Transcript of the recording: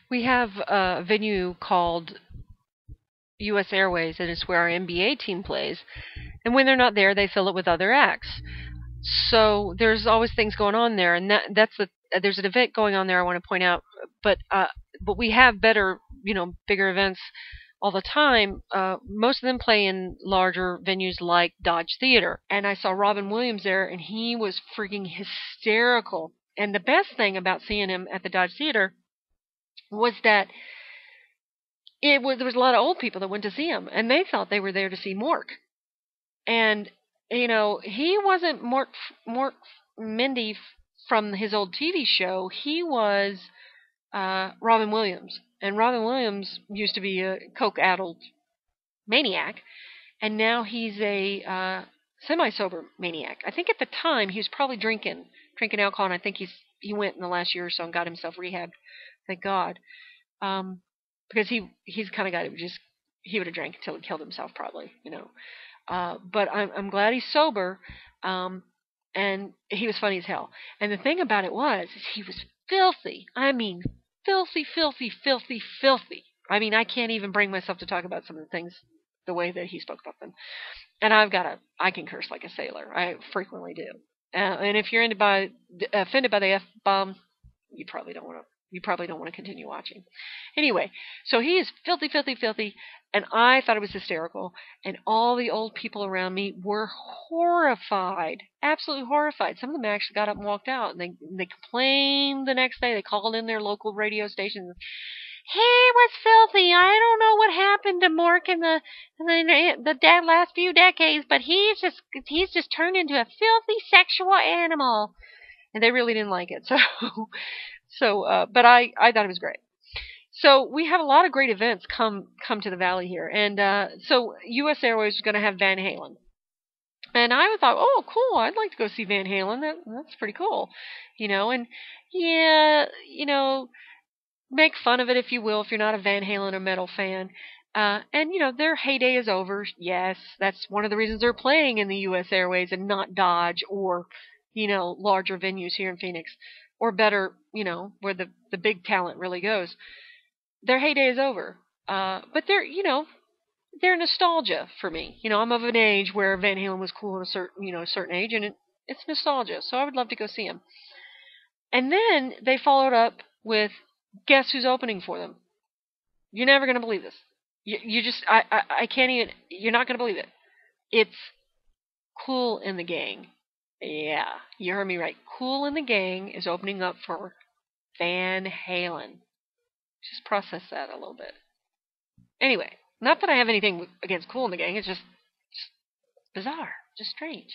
We have a venue called U.S. Airways, and it's where our NBA team plays. And when they're not there, they fill it with other acts. So there's always things going on there, and there's an event going on there I want to point out. But we have better, bigger events all the time. Most of them play in larger venues like Dodge Theater, and I saw Robin Williams there, and he was freaking hysterical. And the best thing about seeing him at the Dodge Theater was that there was a lot of old people that went to see him, and they thought they were there to see Mork. And he wasn't Mork Mindy from his old TV show. He was Robin Williams, and Robin Williams used to be a coke-addled maniac, and now he's a semi-sober maniac. I think at the time he was probably drinking alcohol, and I think he went in the last year or so and got himself rehabbed. Thank God, because he's the kind of guy that he would have drank until he killed himself, probably. But I'm glad he's sober, and he was funny as hell. And the thing about it is he was filthy. I mean, filthy, filthy, filthy, filthy. I mean, I can't even bring myself to talk about some of the things the way that he spoke about them. And I can curse like a sailor. I frequently do. And if you're offended by the F-bomb, you probably don't want to continue watching. Anyway, so he is filthy, filthy, filthy, and I thought it was hysterical, and all the old people around me were horrified, absolutely horrified. Some of them actually got up and walked out, and they complained the next day. They called in their local radio stations. He was filthy. I don't know what happened to Mork in the last few decades, but he's just turned into a filthy sexual animal. And they really didn't like it. But I thought it was great. So we have a lot of great events come to the Valley here, and so U.S. Airways is going to have Van Halen, and I thought, oh, cool, I'd like to go see Van Halen. That's pretty cool, and yeah, make fun of it if you will, if you're not a Van Halen or metal fan. And their heyday is over. Yes, that's one of the reasons they're playing in the U.S. Airways and not Dodge or larger venues here in Phoenix, or better, where the big talent really goes. Their heyday is over. But they're nostalgia for me. I'm of an age where Van Halen was cool in a certain age, and it's nostalgia. So I would love to go see him. And then they followed up with, guess who's opening for them? You're never going to believe this. I can't even, you're not going to believe it. It's Kool and the Gang. Yeah, you heard me right. Kool and the Gang is opening up for Van Halen. Just process that a little bit. Anyway, not that I have anything against Kool and the Gang. It's just bizarre, just strange.